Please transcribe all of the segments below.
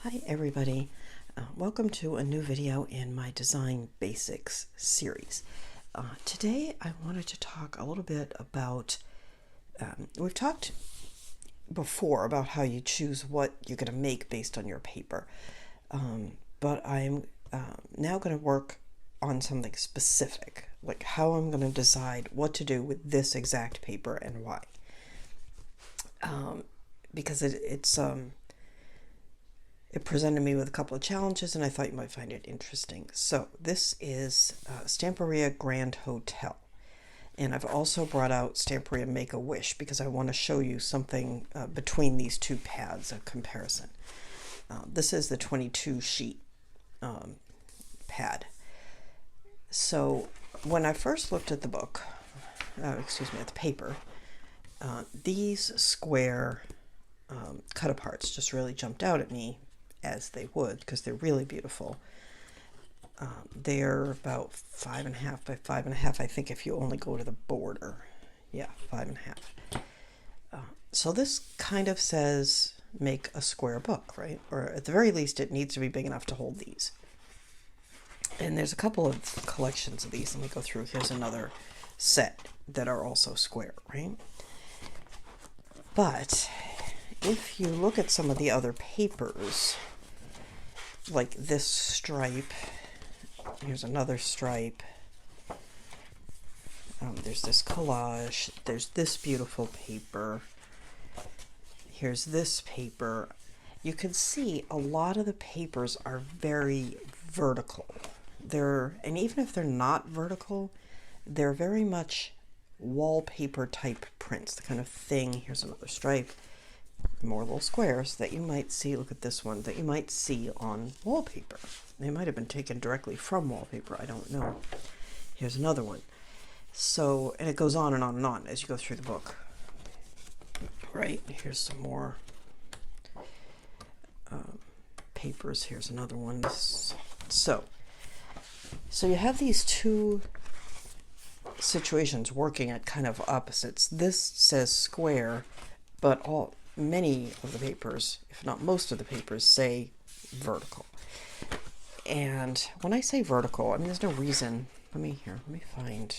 Hi everybody, welcome to a new video in my Design Basics series. Today I wanted to talk a little bit about, we've talked before about how you choose what you're going to make based on your paper, but I'm now going to work on something specific, like how I'm going to decide what to do with this exact paper and why. Because it presented me with a couple of challenges, and I thought you might find it interesting. So this is Stamperia Grand Hotel. And I've also brought out Stamperia Make-A-Wish because I want to show you something between these two pads of comparison. This is the 22 sheet pad. So when I first looked at the book, at the paper, these square cut aparts just really jumped out at me, as they would, because they're really beautiful. They're about 5.5 by 5.5, I think, if you only go to the border. Yeah, 5.5. So this kind of says make a square book, right? Or at the very least, it needs to be big enough to hold these. And there's a couple of collections of these. Let me go through. Here's another set that are also square, right? But if you look at some of the other papers, like this stripe, here's another stripe, there's this collage, there's this beautiful paper, here's this paper. You can see a lot of the papers are very vertical. And even if they're not vertical, they're very much wallpaper type prints, the kind of thing. Here's another stripe, more little squares that you might see. Look at this one, that you might see on wallpaper. They might have been taken directly from wallpaper, I don't know. Here's another one. So, and it goes on and on and on as you go through the book. Right, here's some more papers. Here's another one. So you have these two situations working at kind of opposites. This says square, but many of the papers, if not most of the papers, say vertical. And when I say vertical, I mean, there's no reason. Let me find.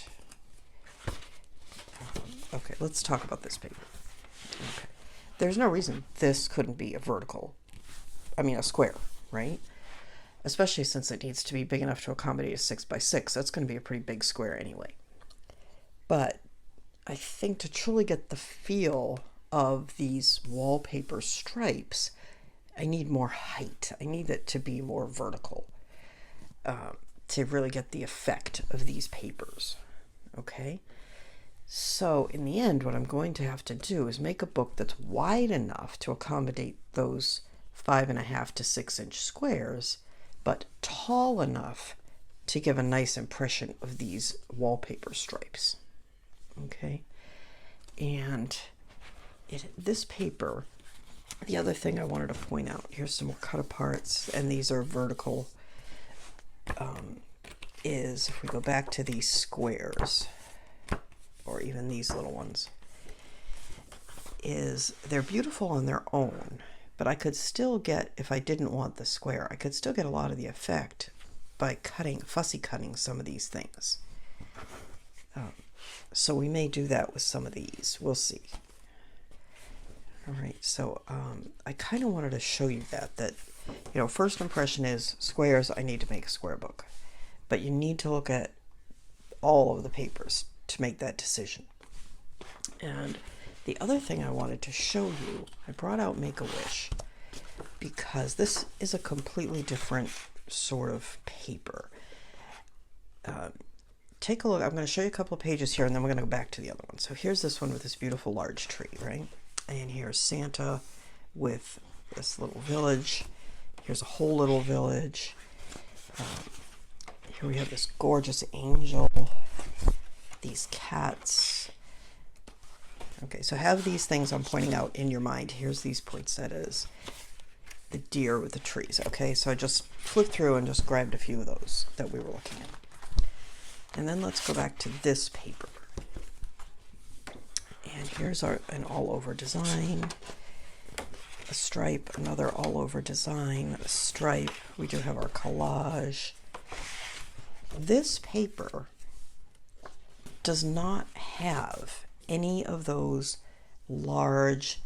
Okay, let's talk about this paper. Okay. There's no reason this couldn't be a square, right? Especially since it needs to be big enough to accommodate a 6 by 6. That's going to be a pretty big square anyway. But I think to truly get the feel of these wallpaper stripes, I need more height. I need it to be more vertical to really get the effect of these papers. Okay? So in the end, what I'm going to have to do is make a book that's wide enough to accommodate those 5.5 to 6 inch squares, but tall enough to give a nice impression of these wallpaper stripes. Okay? And this paper, the other thing I wanted to point out, here's some more cut aparts, and these are vertical, is if we go back to these squares, or even these little ones, is they're beautiful on their own, but I could still get, if I didn't want the square, I could still get a lot of the effect by fussy cutting some of these things. So we may do that with some of these. We'll see. All right, so I kind of wanted to show you that first impression is squares, I need to make a square book. But you need to look at all of the papers to make that decision. And the other thing I wanted to show you, I brought out Make-A-Wish because this is a completely different sort of paper. Take a look. I'm going to show you a couple of pages here, and then we're going to go back to the other one. So here's this one with this beautiful large tree, right? And here's Santa with this little village. Here's a whole little village. Here we have this gorgeous angel. These cats. Okay, so have these things I'm pointing out in your mind. Here's these poinsettias. The deer with the trees. Okay, so I just flipped through and just grabbed a few of those that we were looking at. And then let's go back to this paper. And here's an all-over design. a stripe, another all over design, a stripe. We do have our collage. This paper does not have any of those large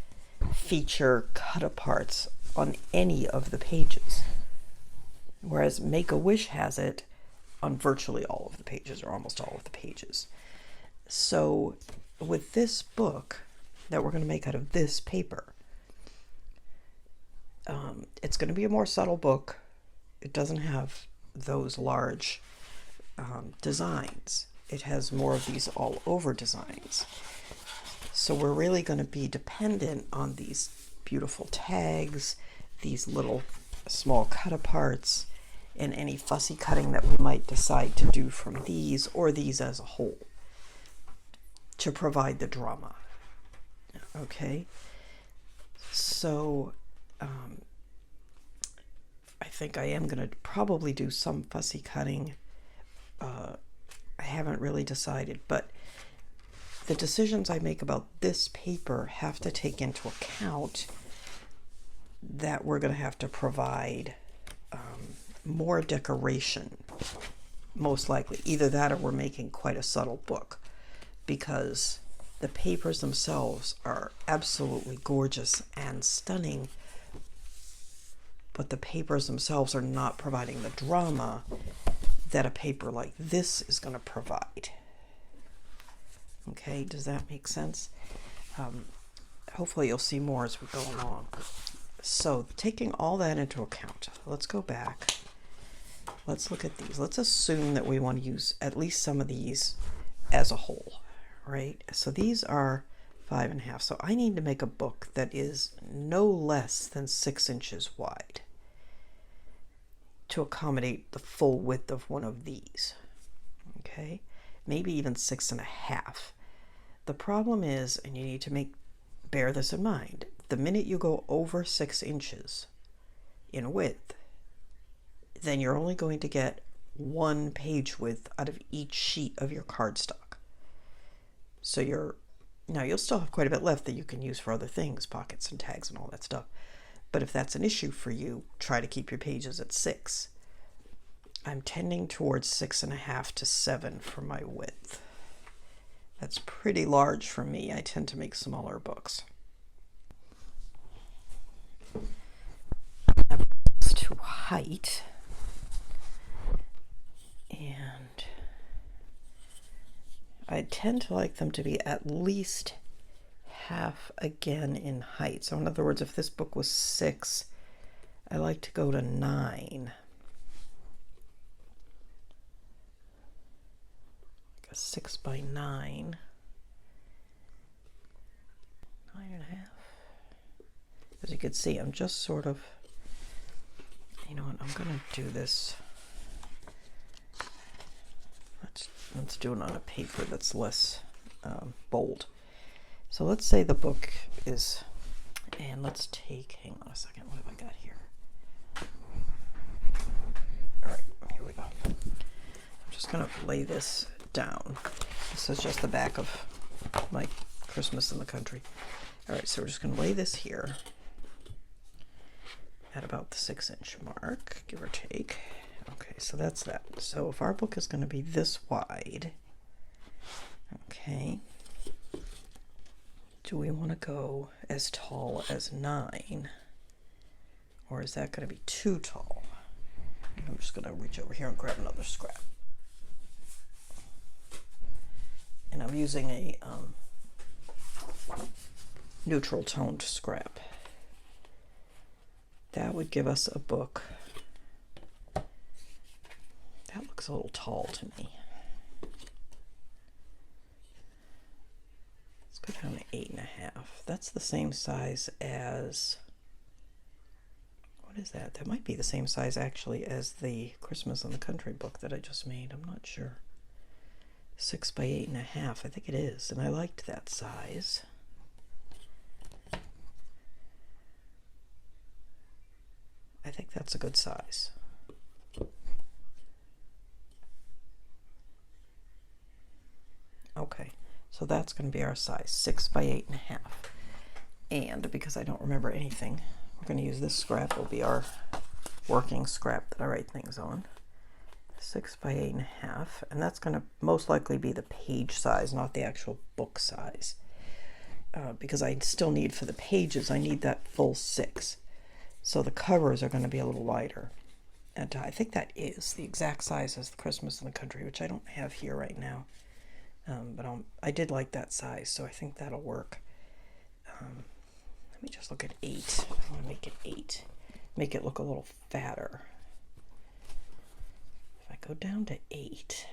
feature cut-aparts on any of the pages, whereas Make-A-Wish has it on virtually all of the pages, or almost all of the pages. So with this book that we're going to make out of this paper, it's going to be a more subtle book. It doesn't have those large designs. It has more of these all over designs. So we're really going to be dependent on these beautiful tags, these little small cut aparts, and any fussy cutting that we might decide to do from these or these as a whole to provide the drama. Okay, so I think I am going to probably do some fussy cutting. I haven't really decided, but the decisions I make about this paper have to take into account that we're going to have to provide more decoration, most likely. Either that or we're making quite a subtle book, because the papers themselves are absolutely gorgeous and stunning, but the papers themselves are not providing the drama that a paper like this is going to provide. Okay, does that make sense? Hopefully you'll see more as we go along. So taking all that into account, let's go back. Let's look at these. Let's assume that we want to use at least some of these as a whole, right? So these are 5.5. So I need to make a book that is no less than 6 inches wide to accommodate the full width of one of these. Okay, maybe even 6.5. The problem is, and you need to bear this in mind, the minute you go over 6 inches in width, then you're only going to get 1 page width out of each sheet of your cardstock. So you'll still have quite a bit left that you can use for other things, pockets and tags and all that stuff. But if that's an issue for you, try to keep your pages at 6. I'm tending towards 6.5 to 7 for my width. That's pretty large for me. I tend to make smaller books. As to height, and I tend to like them to be at least half again in height. So in other words, if this book was 6, I like to go to 9. Like a 6 by 9. 9.5. As you can see, I'm just sort of, you know what, I'm going to do this. Let's do it on a paper that's less bold. So let's say the book is, and let's take, hang on a second, what have I got here? All right, here we go. I'm just going to lay this down. This is just the back of my Christmas in the Country. All right, so we're just going to lay this here at about the 6-inch mark, give or take. Okay, so that's that. So if our book is going to be this wide, okay, do we want to go as tall as 9? Or is that going to be too tall? I'm just going to reach over here and grab another scrap. And I'm using a neutral toned scrap. That would give us a book. That looks a little tall to me. Let's go down to 8.5. That's the same size as, what is that? That might be the same size actually as the Christmas in the Country book that I just made. I'm not sure. 6 by 8.5. I think it is, and I liked that size. I think that's a good size. Okay, so that's going to be our size, 6 by 8.5. And because I don't remember anything, we're going to use this scrap. Will be our working scrap that I write things on. 6 by 8.5, and that's going to most likely be the page size, not the actual book size, because I still need, for the pages, I need that full 6. So the covers are going to be a little wider, and I think that is the exact size as the Christmas in the Country, which I don't have here right now, but I did like that size, so I think that'll work. Let me just look at 8. I want to make it 8, make it look a little fatter. Go down to 8.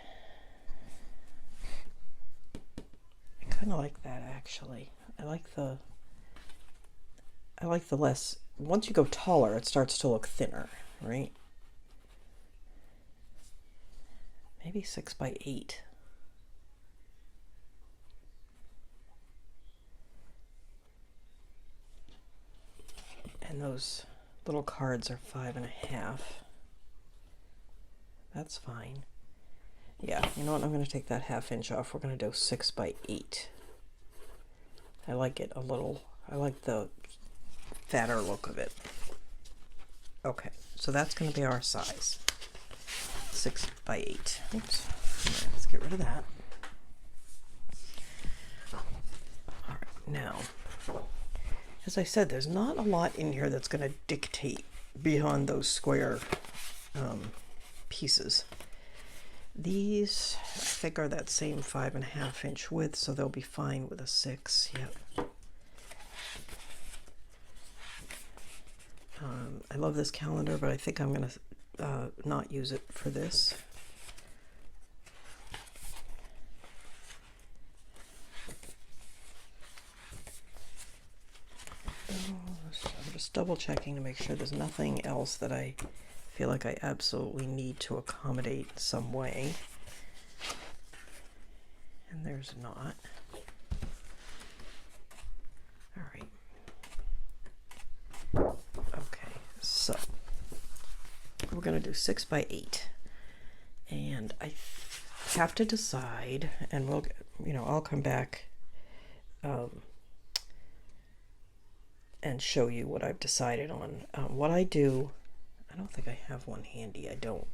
I kind of like that, actually. I like the less, once you go taller, it starts to look thinner, right? Maybe 6 by 8. And those little cards are 5.5. That's fine. Yeah, you know what? I'm going to take that 1/2 inch off. We're going to do 6 by 8. I like it a little. I like the fatter look of it. Okay, so that's going to be our size. 6 by 8. Oops. Yeah, let's get rid of that. All right, now, as I said, there's not a lot in here that's going to dictate beyond those square pieces. These, I think, are that same 5.5 inch width, so they'll be fine with a 6. Yep. I love this calendar, but I think I'm going to not use it for this. I'm just double checking to make sure there's nothing else that I feel like I absolutely need to accommodate some way, and there's not. All right. Okay, so we're going to do 6 by 8, and I have to decide, and we'll, I'll come back and show you what I've decided on. What I do, I don't think I have one handy. I don't.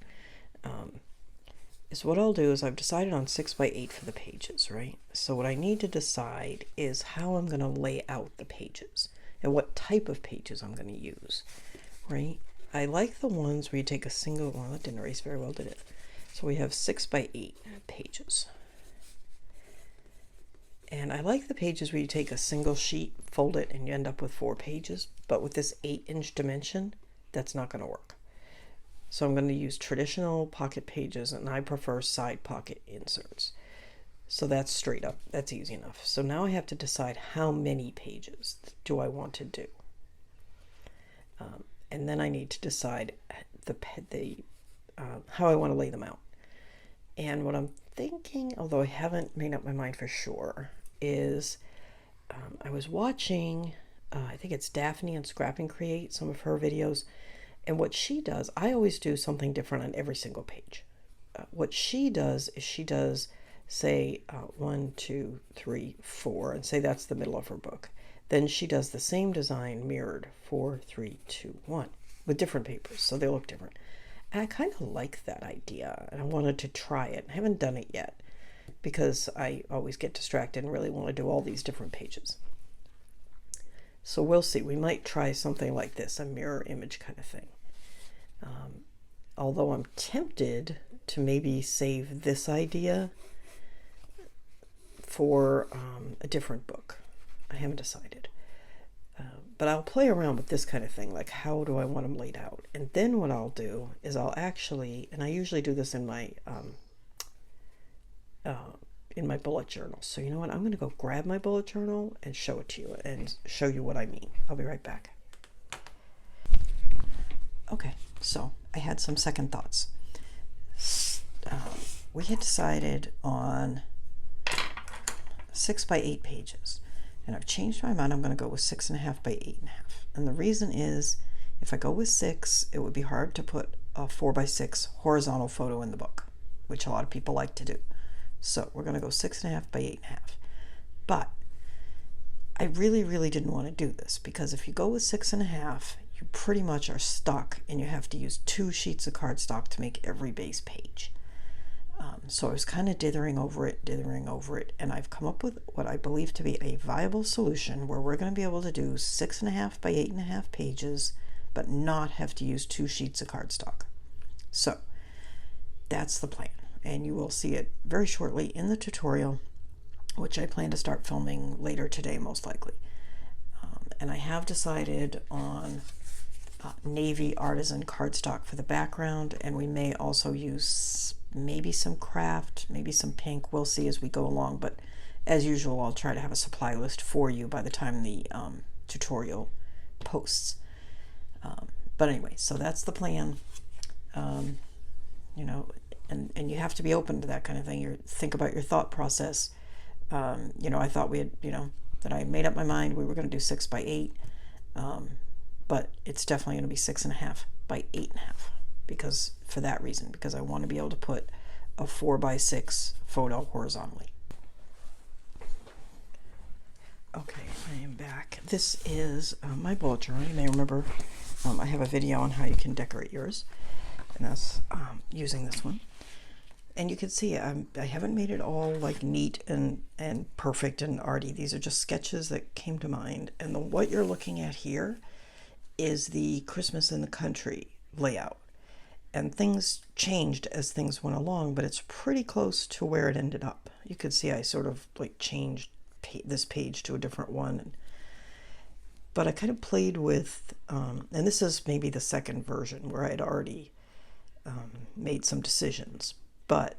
Is what I'll do is I've decided on 6 by 8 for the pages, right? So what I need to decide is how I'm going to lay out the pages and what type of pages I'm going to use, right? I like the ones where you take a single, well, that didn't erase very well, did it? So we have 6 by 8 pages. And I like the pages where you take a single sheet, fold it, and you end up with 4 pages. But with this 8-inch dimension, that's not going to work. So I'm going to use traditional pocket pages, and I prefer side pocket inserts. So that's straight up. That's easy enough. So now I have to decide how many pages do I want to do. And then I need to decide how I want to lay them out. And what I'm thinking, although I haven't made up my mind for sure, is I was watching, I think it's Daphne and Scrap and Create, some of her videos. And what she does, I always do something different on every single page. What she does is she does, say, 1, 2, 3, 4, and say that's the middle of her book. Then she does the same design mirrored 4, 3, 2, 1 with different papers, so they look different. And I kind of like that idea, and I wanted to try it. I haven't done it yet because I always get distracted and really want to do all these different pages. So we'll see. We might try something like this, a mirror image kind of thing. Although I'm tempted to maybe save this idea for a different book. I haven't decided. But I'll play around with this kind of thing, like how do I want them laid out? And then what I'll do is I'll actually, and I usually do this in my bullet journal. So you know what? I'm going to go grab my bullet journal and show it to you and show you what I mean. I'll be right back. Okay, so I had some second thoughts. We had decided on 6 by 8 pages. And I've changed my mind. I'm going to go with 6.5 by 8.5. And the reason is, if I go with 6, it would be hard to put a 4 by 6 horizontal photo in the book, which a lot of people like to do. So we're going to go 6.5 by 8.5. But I really, really didn't want to do this, because if you go with 6.5, you pretty much are stuck and you have to use 2 sheets of cardstock to make every base page. So I was kind of dithering over it, and I've come up with what I believe to be a viable solution where we're going to be able to do 6.5 by 8.5 pages, but not have to use 2 sheets of cardstock. So that's the plan, and you will see it very shortly in the tutorial, which I plan to start filming later today, most likely. And I have decided on navy artisan cardstock for the background, and we may also use maybe some craft, maybe some pink. We'll see as we go along, but as usual, I'll try to have a supply list for you by the time the tutorial posts. But anyway, so that's the plan. You know, and you have to be open to that kind of thing. You think about your thought process. You know, I thought we had, you know, that I made up my mind we were going to do 6 by 8, but it's definitely going to be 6.5 by 8.5, because for that reason, because I want to be able to put a 4 by 6 photo horizontally. Okay, I am back. This is my bullet journal. You may remember I have a video on how you can decorate yours, and that's using this one. And you can see I haven't made it all like neat and perfect and arty. These are just sketches that came to mind. And what you're looking at here is the Christmas in the Country layout. And things changed as things went along, but it's pretty close to where it ended up. You could see I sort of like changed this page to a different one. But I kind of played with, and this is maybe the second version where I had already made some decisions. But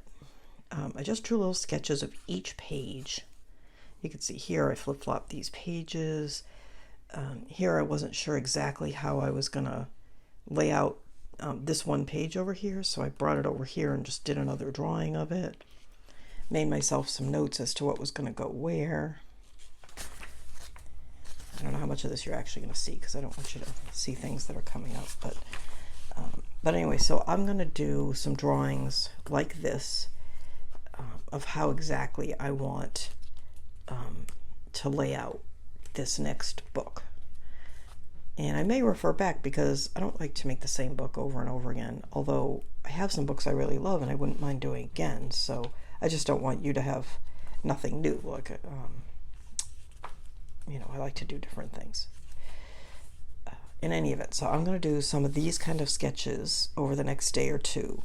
I just drew little sketches of each page. You can see here I flip-flopped these pages. Here I wasn't sure exactly how I was going to lay out this one page over here, so I brought it over here and just did another drawing of it. Made myself some notes as to what was going to go where. I don't know how much of this you're actually going to see, because I don't want you to see things that are coming up. But anyway, so I'm going to do some drawings like this of how exactly I want to lay out this next book. And I may refer back, because I don't like to make the same book over and over again, although I have some books I really love and I wouldn't mind doing again. So I just don't want you to have nothing new. Like, you know, I like to do different things. In any event, so I'm going to do some of these kind of sketches over the next day or two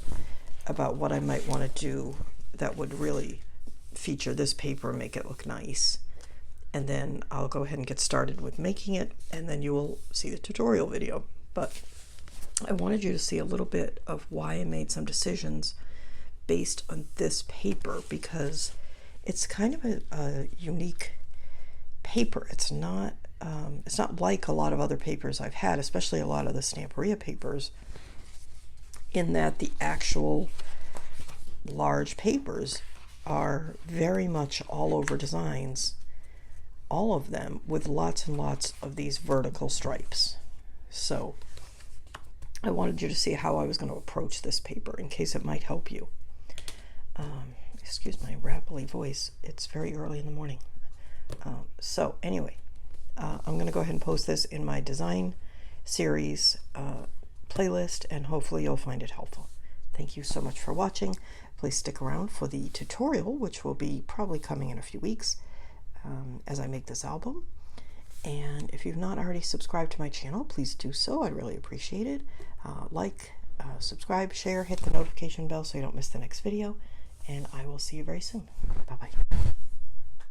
about what I might want to do that would really feature this paper and make it look nice. And then I'll go ahead and get started with making it, and then you will see the tutorial video. But I wanted you to see a little bit of why I made some decisions based on this paper, because it's kind of a unique paper. It's not like a lot of other papers I've had, especially a lot of the Stamperia papers, in that the actual large papers are very much all over designs, all of them with lots and lots of these vertical stripes. So I wanted you to see how I was going to approach this paper in case it might help you. Excuse my rattly voice, it's very early in the morning. So anyway, I'm going to go ahead and post this in my design series playlist, and hopefully you'll find it helpful. Thank you so much for watching. Please stick around for the tutorial, which will be probably coming in a few weeks as I make this album. And if you've not already subscribed to my channel, please do so. I'd really appreciate it. Like, subscribe, share, hit the notification bell so you don't miss the next video, and I will see you very soon. Bye-bye.